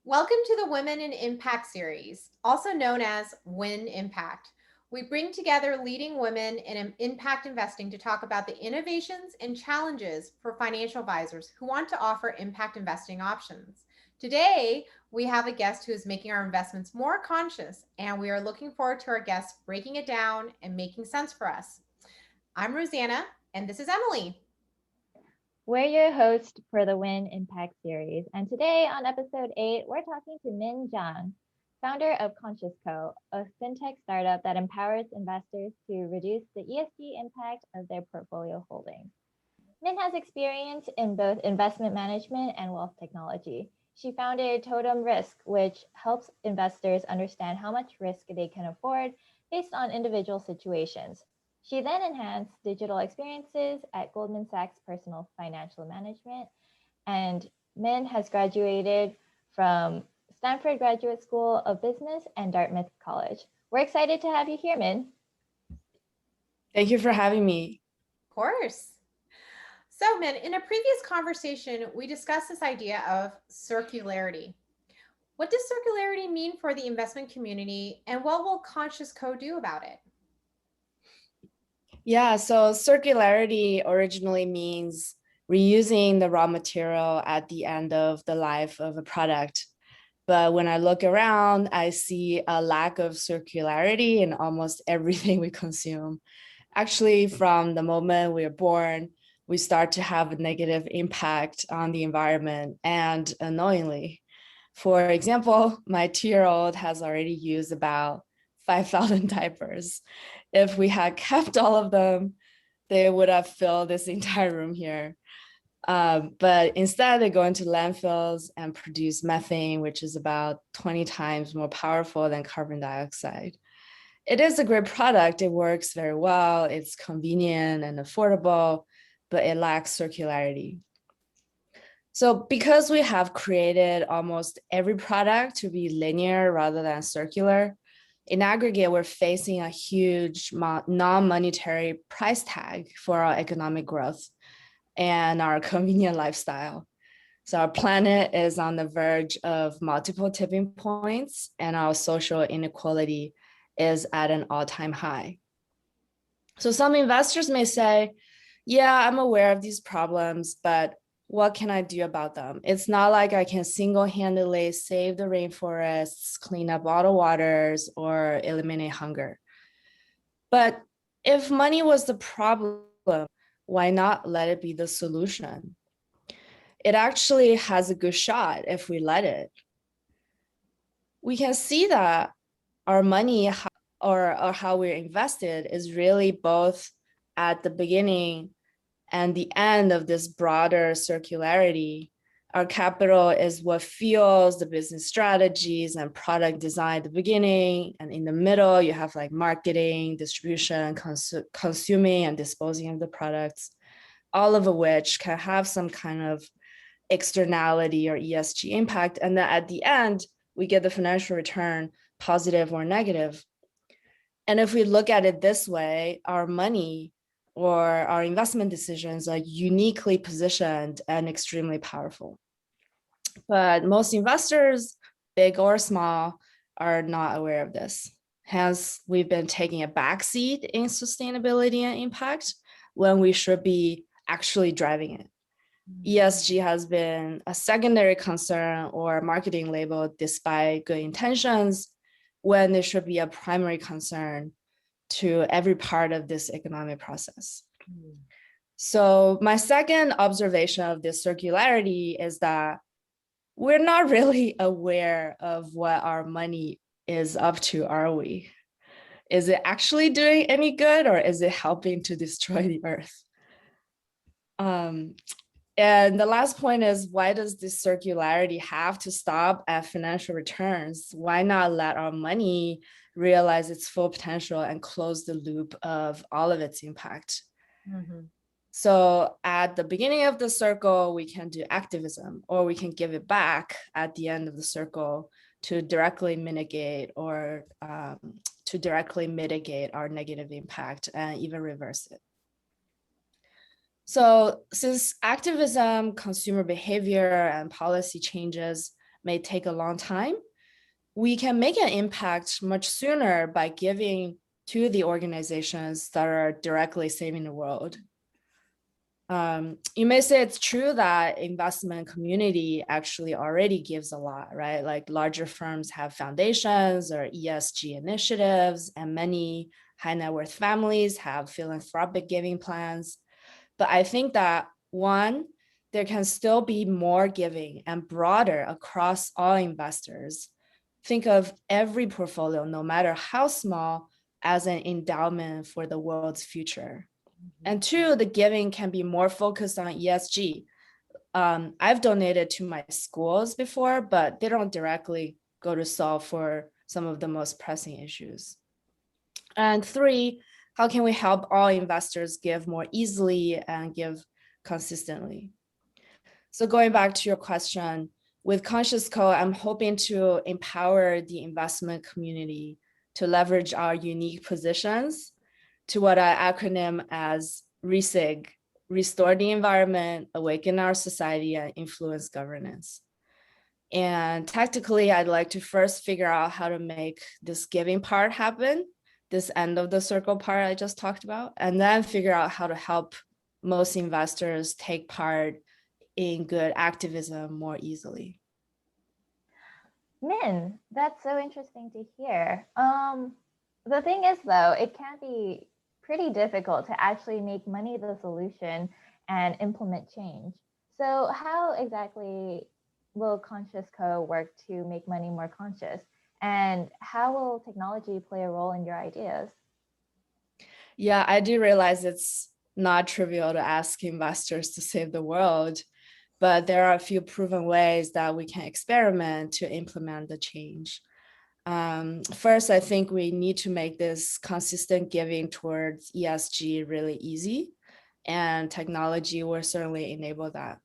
Welcome to the Women in Impact series, also known as WinImpact. We bring together leading women in impact investing to talk about the innovations and challenges for financial advisors who want to offer impact investing options. Today, we have a guest who is making our investments more conscious, and we are looking forward to our guests breaking it down and making sense for us. I'm Rosanna, and this is Emily. We're your host for the WinImpact series. And today on episode 8, we're talking to Min Zhang, founder of ConsciousCo, a fintech startup that empowers investors to reduce the ESG impact of their portfolio holdings. Min has experience in both investment management and wealth technology. She founded Totem Risk, which helps investors understand how much risk they can afford based on individual situations. She then enhanced digital experiences at Goldman Sachs Personal Financial Management, and Min has graduated from Stanford Graduate School of Business and Dartmouth College. We're excited to have you here, Min. Thank you for having me. Of course. So, Min, in a previous conversation, we discussed this idea of circularity. What does circularity mean for the investment community, and what will ConsciousCo do about it? Yeah, so circularity originally means reusing the raw material at the end of the life of a product. But when I look around, I see a lack of circularity in almost everything we consume. Actually, from the moment we are born, we start to have a negative impact on the environment, and unknowingly. For example, my 2-year-old has already used about 5,000 diapers. If we had kept all of them, they would have filled this entire room here. But instead, they go into landfills and produce methane, which is about 20 times more powerful than carbon dioxide. It is a great product. It works very well. It's convenient and affordable, but it lacks circularity. So because we have created almost every product to be linear rather than circular, in aggregate, we're facing a huge non-monetary price tag for our economic growth and our convenient lifestyle. So our planet is on the verge of multiple tipping points, and our social inequality is at an all-time high. So some investors may say, yeah, I'm aware of these problems, but what can I do about them? It's not like I can single-handedly save the rainforests, clean up all the waters, or eliminate hunger. But if money was the problem, why not let it be the solution? It actually has a good shot if we let it. We can see that our money or how we're invested is really both at the beginning and the end of this broader circularity. Our capital is what fuels the business strategies and product design at the beginning. And in the middle, you have like marketing, distribution, consuming and disposing of the products, all of which can have some kind of externality or ESG impact. And then at the end, we get the financial return, positive or negative. And if we look at it this way, our money or our investment decisions are uniquely positioned and extremely powerful. But most investors, big or small, are not aware of this. Hence, we've been taking a backseat in sustainability and impact when we should be actually driving it. ESG has been a secondary concern or marketing label despite good intentions, when there should be a primary concern to every part of this economic process. So my second observation of this circularity is that we're not really aware of what our money is up to, are we? Is it actually doing any good, or is it helping to destroy the earth? And the last point is, why does this circularity have to stop at financial returns? Why not let our money realize its full potential and close the loop of all of its impact? Mm-hmm. So at the beginning of the circle, we can do activism, or we can give it back at the end of the circle to directly mitigate our negative impact and even reverse it. So since activism, consumer behavior, and policy changes may take a long time, we can make an impact much sooner by giving to the organizations that are directly saving the world. You may say it's true that investment community actually already gives a lot, right? Like larger firms have foundations or ESG initiatives, and many high net worth families have philanthropic giving plans. But I think that one, there can still be more giving and broader across all investors. Think of every portfolio, no matter how small, as an endowment for the world's future. And two, the giving can be more focused on ESG. I've donated to my schools before, but they don't directly go to solve for some of the most pressing issues. And three, how can we help all investors give more easily and give consistently? So going back to your question, with ConsciousCo, I'm hoping to empower the investment community to leverage our unique positions to what I acronym as RESIG, restore the environment, awaken our society, and influence governance. And tactically, I'd like to first figure out how to make this giving part happen, this end of the circle part I just talked about, and then figure out how to help most investors take part in good activism more easily. Min, that's so interesting to hear. The thing is, though, it can be pretty difficult to actually make money the solution and implement change. So how exactly will ConsciousCo work to make money more conscious? And how will technology play a role in your ideas? Yeah, I do realize it's not trivial to ask investors to save the world, but there are a few proven ways that we can experiment to implement the change. First, I think we need to make this consistent giving towards ESG really easy, and technology will certainly enable that.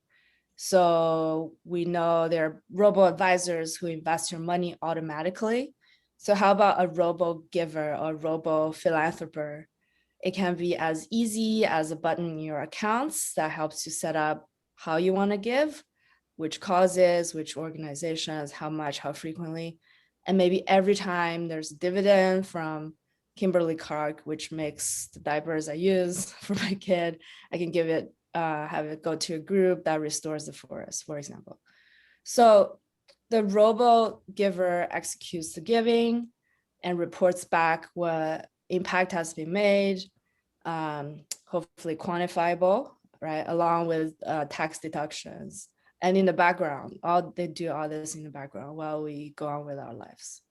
So we know there are robo-advisors who invest your money automatically. So how about a robo-giver or robo-philanthropist? It can be as easy as a button in your accounts that helps you set up how you want to give, which causes, which organizations, how much, how frequently. And maybe every time there's a dividend from Kimberly Clark, which makes the diapers I use for my kid, I can give it, have it go to a group that restores the forest, for example. So the robo giver executes the giving and reports back what impact has been made, hopefully quantifiable, right, along with tax deductions. And in the background, they do all this in the background while we go on with our lives.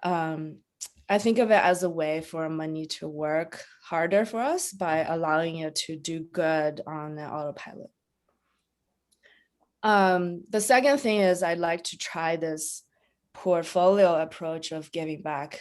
I think of it as a way for money to work harder for us by allowing it to do good on the autopilot. The second thing is I'd like to try this portfolio approach of giving back.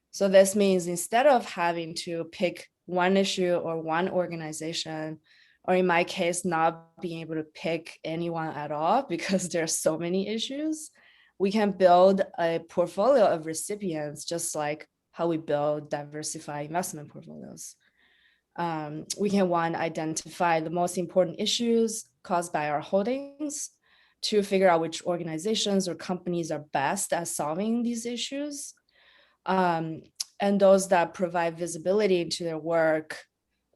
So this means instead of having to pick one issue or one organization, or in my case, not being able to pick anyone at all because there's so many issues, we can build a portfolio of recipients, just like how we build diversified investment portfolios. We can, one, identify the most important issues caused by our holdings, to figure out which organizations or companies are best at solving these issues, and those that provide visibility into their work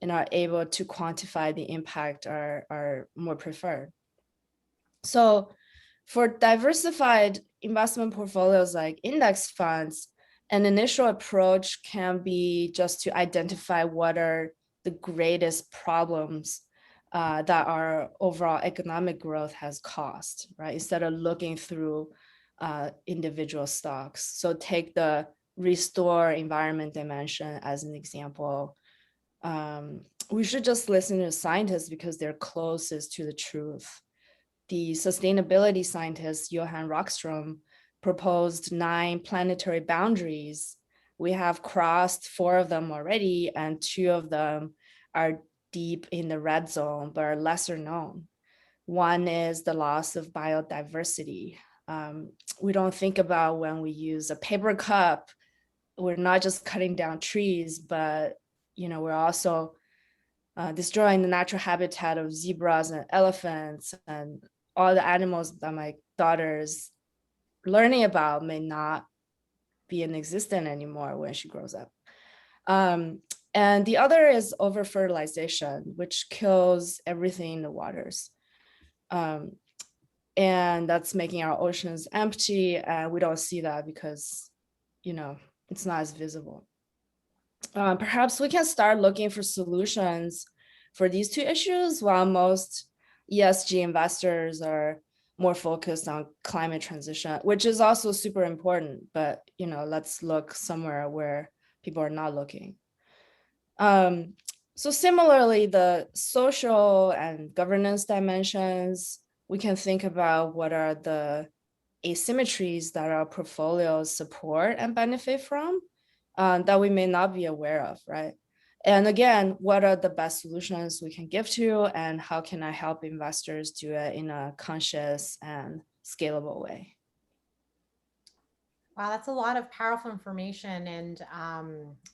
and are able to quantify the impact are more preferred. So for diversified investment portfolios like index funds, an initial approach can be just to identify what are the greatest problems that our overall economic growth has caused, right? Instead of looking through individual stocks. So take the restore environment dimension as an example. We should just listen to scientists because they're closest to the truth. The sustainability scientist, Johan Rockström, proposed 9 planetary boundaries. We have crossed 4 of them already, and 2 of them are deep in the red zone, but are lesser known. One is the loss of biodiversity. We don't think about when we use a paper cup, we're not just cutting down trees, but we're also destroying the natural habitat of zebras and elephants and all the animals that my daughters learning about may not be in existence anymore when she grows up. And the other is over fertilization, which kills everything in the waters. And that's making our oceans empty, and we don't see that because, it's not as visible. Perhaps we can start looking for solutions for these two issues, while most ESG investors are more focused on climate transition, which is also super important, but let's look somewhere where people are not looking. So similarly, the social and governance dimensions, we can think about what are the asymmetries that our portfolios support and benefit from, that we may not be aware of, right? And again, what are the best solutions we can give to, and how can I help investors do it in a conscious and scalable way? Wow, that's a lot of powerful information, and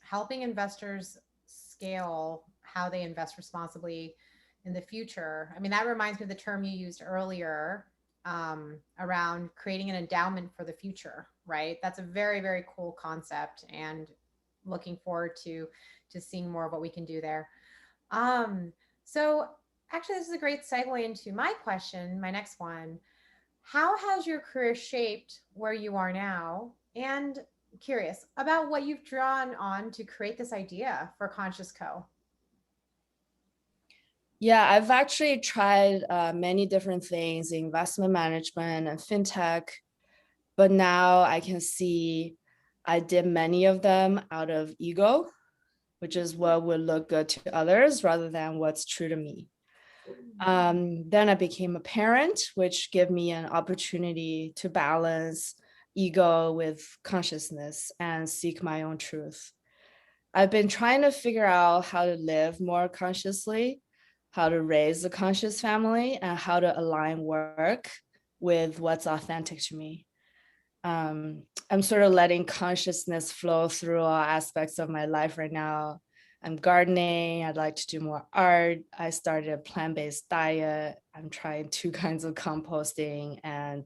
helping investors scale how they invest responsibly in the future. I mean, that reminds me of the term you used earlier, around creating an endowment for the future, right? That's a very, very cool concept, and looking forward to seeing more of what we can do there. So actually, this is a great segue into my question, my next one. How has your career shaped where you are now? And curious about what you've drawn on to create this idea for ConsciousCo. Yeah, I've actually tried many different things, investment management and fintech, but now I can see I did many of them out of ego, which is what would look good to others rather than what's true to me. Then I became a parent, which gave me an opportunity to balance ego with consciousness and seek my own truth. I've been trying to figure out how to live more consciously, how to raise a conscious family, and how to align work with what's authentic to me. I'm sort of letting consciousness flow through all aspects of my life right now. I'm gardening. I'd like to do more art. I started a plant-based diet. I'm trying 2 kinds of composting and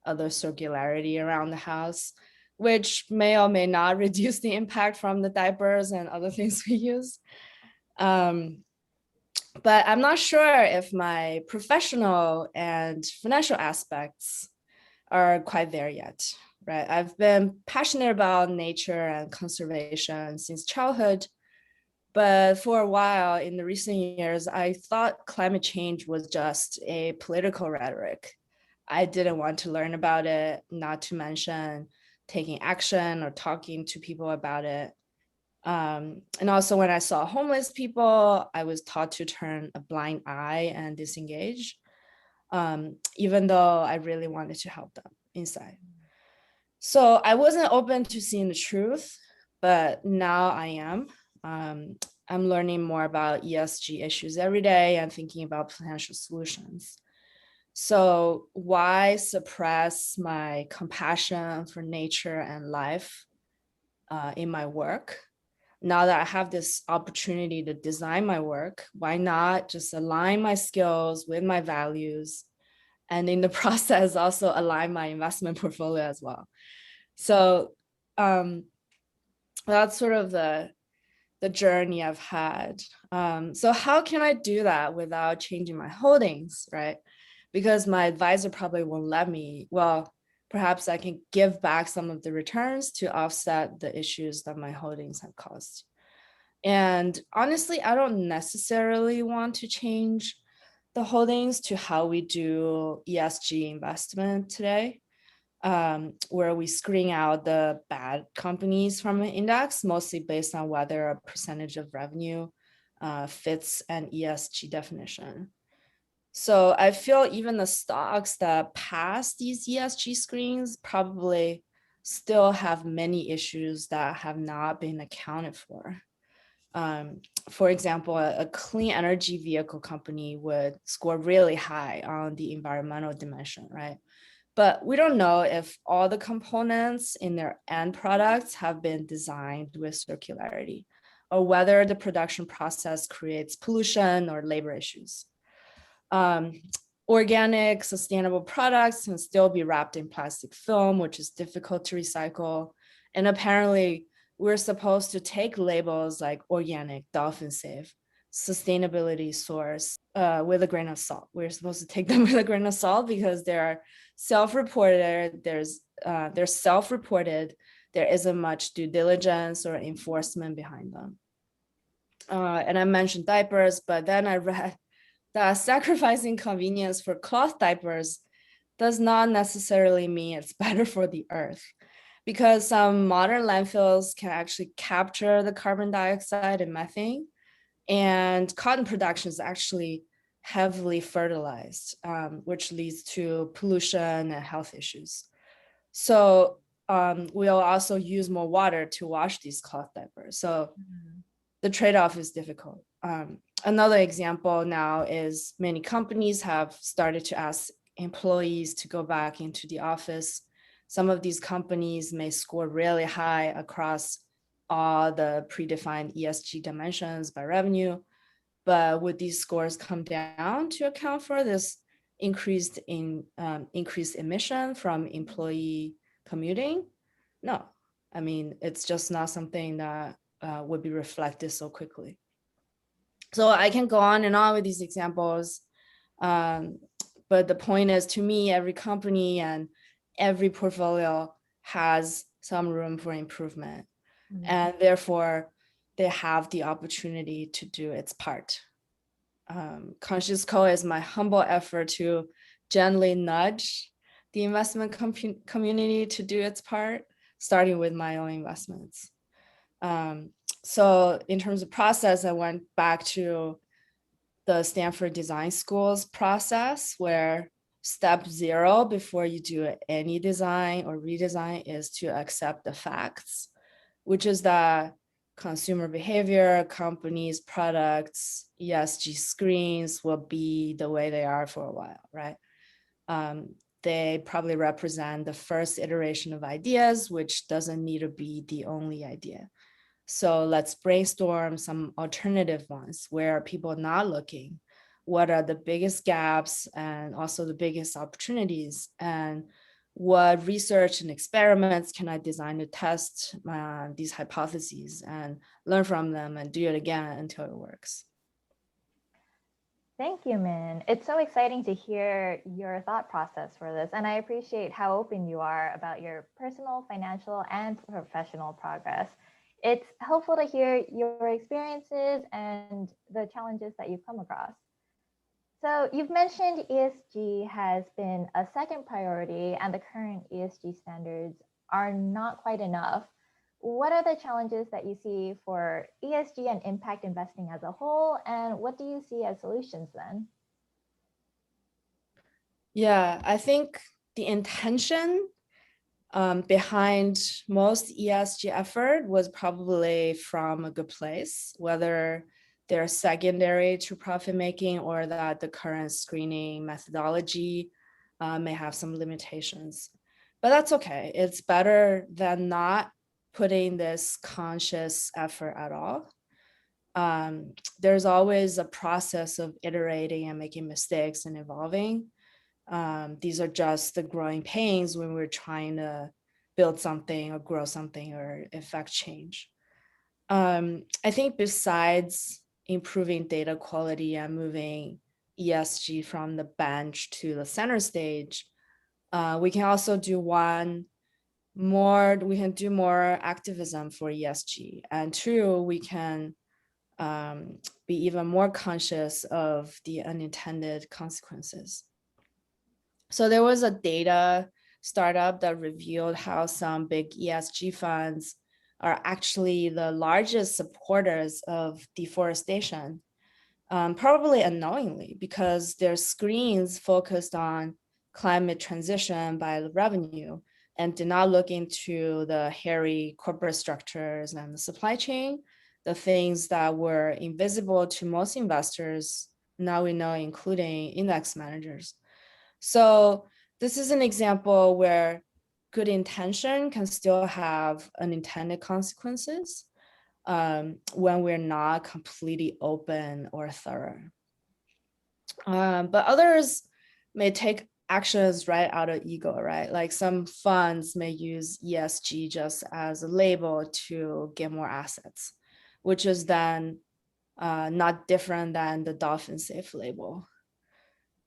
other circularity around the house, which may or may not reduce the impact from the diapers and other things we use. But I'm not sure if my professional and financial aspects are quite there yet, right? I've been passionate about nature and conservation since childhood, but for a while in the recent years, I thought climate change was just a political rhetoric. I didn't want to learn about it, not to mention taking action or talking to people about it. And also when I saw homeless people, I was taught to turn a blind eye and disengage, even though I really wanted to help them inside. So I wasn't open to seeing the truth, but now I am. I'm learning more about ESG issues every day and thinking about potential solutions. So why suppress my compassion for nature and life in my work? Now that I have this opportunity to design my work, why not just align my skills with my values, and in the process also align my investment portfolio as well? So that's sort of the journey I've had. So how can I do that without changing my holdings, right? Because my advisor probably won't let me. Well, perhaps I can give back some of the returns to offset the issues that my holdings have caused. And honestly, I don't necessarily want to change the holdings to how we do ESG investment today, where we screen out the bad companies from an index, mostly based on whether a percentage of revenue fits an ESG definition. So I feel even the stocks that pass these ESG screens probably still have many issues that have not been accounted for. For example, a clean energy vehicle company would score really high on the environmental dimension, right? But we don't know if all the components in their end products have been designed with circularity, or whether the production process creates pollution or labor issues. Organic, sustainable products can still be wrapped in plastic film, which is difficult to recycle. And apparently, we're supposed to take labels like organic, dolphin safe, sustainability source with a grain of salt. We're supposed to take them with a grain of salt because they're self-reported. They're self-reported. There isn't much due diligence or enforcement behind them. And I mentioned diapers, but then I read that sacrificing convenience for cloth diapers does not necessarily mean it's better for the earth, because some modern landfills can actually capture the carbon dioxide and methane, and cotton production is actually heavily fertilized, which leads to pollution and health issues. So we'll also use more water to wash these cloth diapers. So the trade-off is difficult. Another example now is many companies have started to ask employees to go back into the office. Some of these companies may score really high across all the predefined ESG dimensions by revenue, but would these scores come down to account for this increased emission from employee commuting? No, I mean, it's just not something that would be reflected so quickly. So I can go on and on with these examples, but the point is, to me, every company and every portfolio has some room for improvement, and therefore they have the opportunity to do its part. ConsciousCo is my humble effort to gently nudge the investment community to do its part, starting with my own investments. So in terms of process, I went back to the Stanford Design School's process, where step 0 before you do any design or redesign is to accept the facts, which is that consumer behavior, companies, products, ESG screens will be the way they are for a while, right? They probably represent the first iteration of ideas, which doesn't need to be the only idea. So let's brainstorm some alternative ones where people are not looking. What are the biggest gaps and also the biggest opportunities? And what research and experiments can I design to test these hypotheses and learn from them and do it again until it works? Thank you, Min. It's so exciting to hear your thought process for this, and I appreciate how open you are about your personal, financial, and professional progress. It's helpful to hear your experiences and the challenges that you've come across. So you've mentioned ESG has been a second priority and the current ESG standards are not quite enough. What are the challenges that you see for ESG and impact investing as a whole? And what do you see as solutions then? Yeah, I think the intention behind most ESG effort was probably from a good place, whether they're secondary to profit making or that the current screening methodology may have some limitations. But that's okay. It's better than not putting this conscious effort at all. There's always a process of iterating and making mistakes and evolving. These are just the growing pains when we're trying to build something or grow something or effect change. I think besides improving data quality and moving ESG from the bench to the center stage, we can also do more activism for ESG. And 2, we can be even more conscious of the unintended consequences. So there was a data startup that revealed how some big ESG funds are actually the largest supporters of deforestation, probably unknowingly, because their screens focused on climate transition by the revenue and did not look into the hairy corporate structures and the supply chain, the things that were invisible to most investors, now we know, including index managers. So this is an example where good intention can still have unintended consequences when we're not completely open or thorough. But others may take actions right out of ego, right? Like some funds may use ESG just as a label to get more assets, which is then not different than the dolphin safe label.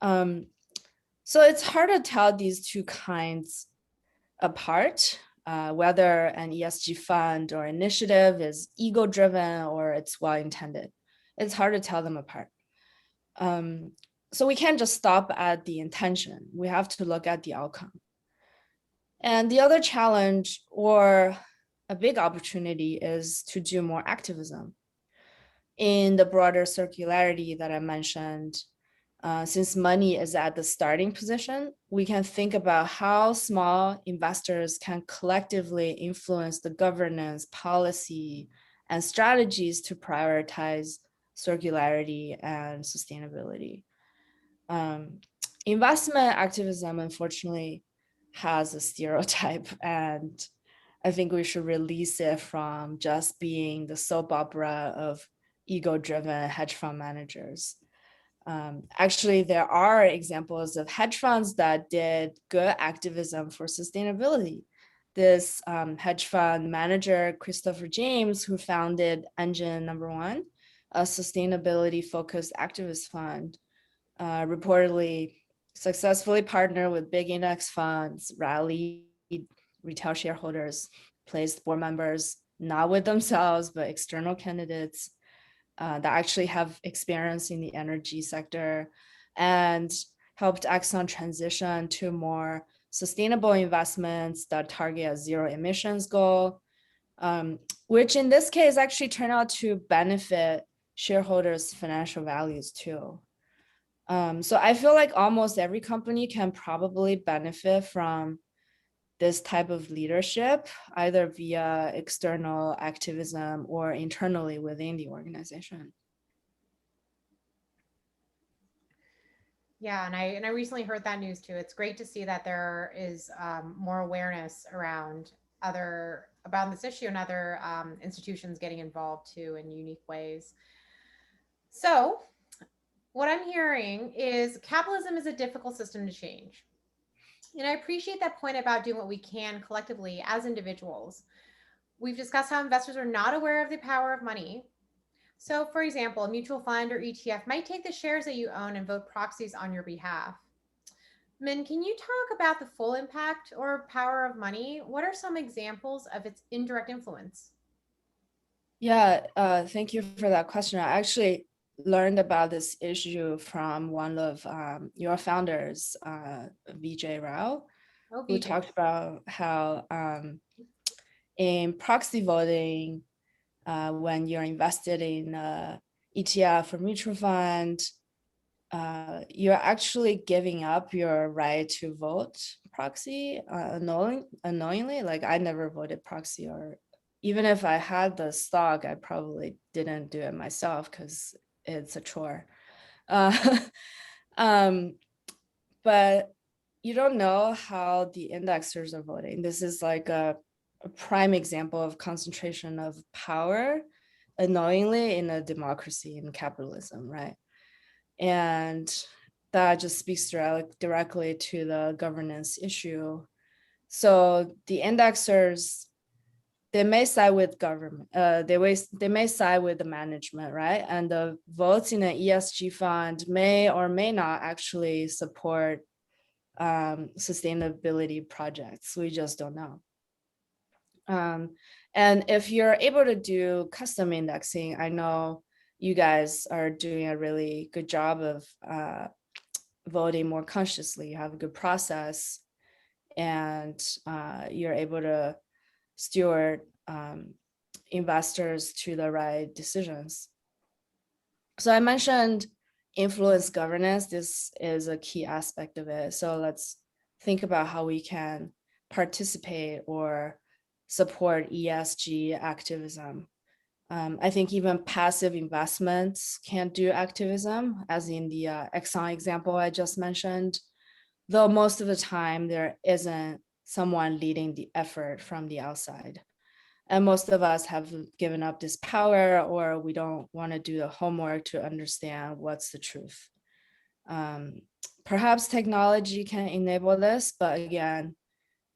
So it's hard to tell these two kinds apart, whether an ESG fund or initiative is ego-driven or it's well-intended. It's hard to tell them apart. So we can't just stop at the intention. We have to look at the outcome. And the other challenge or a big opportunity is to do more activism. In the broader circularity that I mentioned, since money is at the starting position, we can think about how small investors can collectively influence the governance, policy, and strategies to prioritize circularity and sustainability. Investment activism, unfortunately, has a stereotype, and I think we should release it from just being the soap opera of ego-driven hedge fund managers. Actually, there are examples of hedge funds that did good activism for sustainability. This hedge fund manager, Christopher James, who founded Engine #1, a sustainability-focused activist fund, reportedly successfully partnered with big index funds, rallied retail shareholders, placed board members, not with themselves, but external candidates that actually have experience in the energy sector, and helped Exxon transition to more sustainable investments that target a zero emissions goal, which in this case actually turned out to benefit shareholders' financial values too. So I feel like almost every company can probably benefit from this type of leadership, either via external activism or internally within the organization. Yeah, and I recently heard that news too. It's great to see that there is more awareness around about this issue and other institutions getting involved too in unique ways. So, what I'm hearing is capitalism is a difficult system to change. And I appreciate that point about doing what we can collectively as individuals. We've discussed how investors are not aware of the power of money. So, for example, a mutual fund or ETF might take the shares that you own and vote proxies on your behalf. Min, can you talk about the full impact or power of money? What are some examples of its indirect influence? Yeah, thank you for that question. I actually learned about this issue from one of your founders, Vijay Rao, Oh, who Vijay. talked about how in proxy voting, when you're invested in ETF or mutual fund, you're actually giving up your right to vote proxy unknowingly. Like I never voted proxy, or even if I had the stock, I probably didn't do it myself because it's a chore. But you don't know how the indexers are voting. This is like a prime example of concentration of power unknowingly in a democracy in capitalism, right? And that just speaks directly to the governance issue. So the indexers, they may side with government, they may side with the management, right? And the votes in an ESG fund may or may not actually support sustainability projects. We just don't know. And if you're able to do custom indexing, I know you guys are doing a really good job of voting more consciously. You have a good process, and you're able to steward investors to the right decisions. So I mentioned influence governance. This is a key aspect of it. So let's think about how we can participate or support ESG activism. I think even passive investments can do activism, as in the Exxon example I just mentioned, though most of the time there isn't someone leading the effort from the outside. And most of us have given up this power, or we don't want to do the homework to understand what's the truth. perhaps technology can enable this, but again,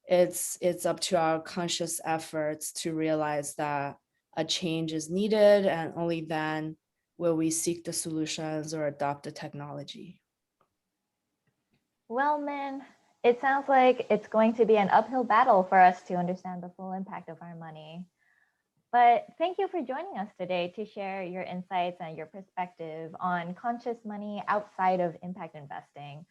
it's up to our conscious efforts to realize that a change is needed, and only then will we seek the solutions or adopt the technology. Well, Min, it sounds like it's going to be an uphill battle for us to understand the full impact of our money. But thank you for joining us today to share your insights and your perspective on conscious money outside of impact investing.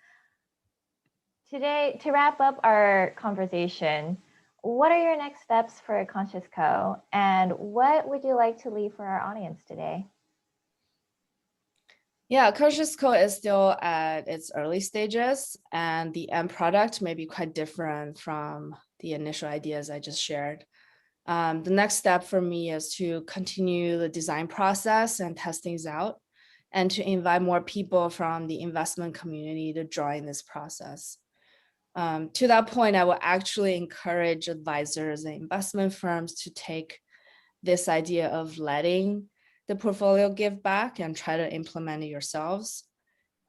Today, to wrap up our conversation, what are your next steps for ConsciousCo, and what would you like to leave for our audience today? Yeah, ConsciousCo is still at its early stages, and the end product may be quite different from the initial ideas I just shared. The next step for me is to continue the design process and test things out, and to invite more people from the investment community to join this process. To that point, I will actually encourage advisors and investment firms to take this idea of letting the portfolio give back and try to implement it yourselves.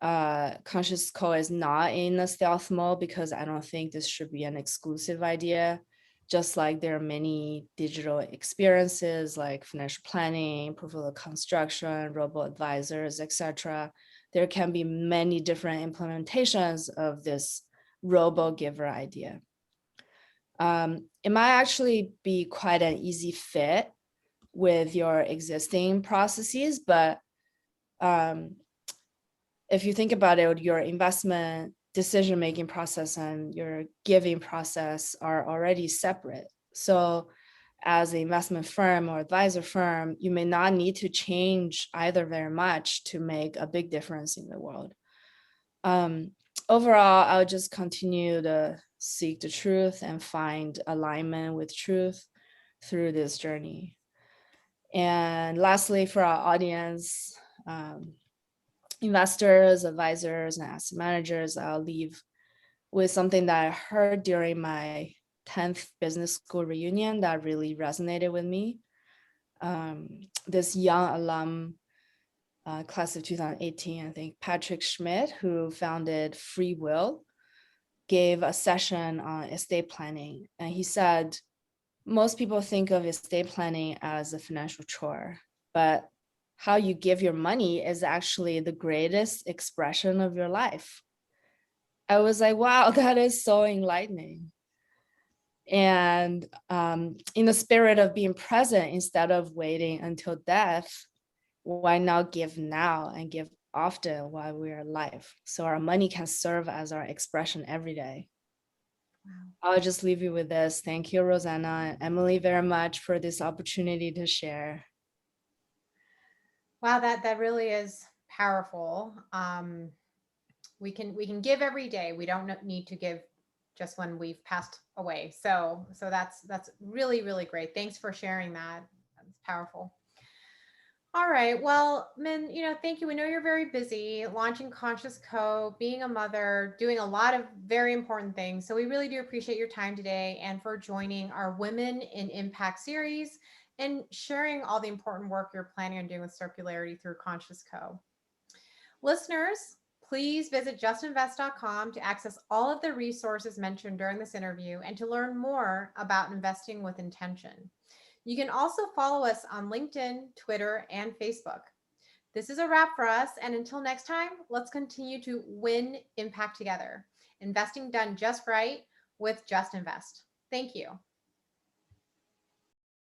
ConsciousCo is not in a stealth mode because I don't think this should be an exclusive idea. Just like there are many digital experiences like financial planning, portfolio construction, robo-advisors, etc. There can be many different implementations of this robo-giver idea. It might actually be quite an easy fit with your existing processes, but if you think about it, your investment decision-making process and your giving process are already separate. So as an investment firm or advisor firm, you may not need to change either very much to make a big difference in the world. Overall, I'll just continue to seek the truth and find alignment with truth through this journey. And lastly, for our audience, investors, advisors, and asset managers, I'll leave with something that I heard during my 10th business school reunion that really resonated with me. This young alum, class of 2018, I think, Patrick Schmidt, who founded Free Will, gave a session on estate planning. And he said, most people think of estate planning as a financial chore, but how you give your money is actually the greatest expression of your life. I was like, wow, that is so enlightening. And in the spirit of being present instead of waiting until death, why not give now and give often while we are alive? So our money can serve as our expression every day. Wow. I'll just leave you with this. Thank you, Rosanna and Emily, very much for this opportunity to share. Wow, that really is powerful. We can give every day. We don't need to give just when we've passed away. So that's really, really great. Thanks for sharing that. That's powerful. All right. Well, Min, thank you. We know you're very busy launching ConsciousCo, being a mother, doing a lot of very important things. So we really do appreciate your time today and for joining our Women in Impact series and sharing all the important work you're planning on doing with Circularity through ConsciousCo. Listeners, please visit justinvest.com to access all of the resources mentioned during this interview and to learn more about investing with intention. You can also follow us on LinkedIn, Twitter, and Facebook. This is a wrap for us, and until next time, let's continue to win impact together. Investing done just right with Just Invest. Thank you.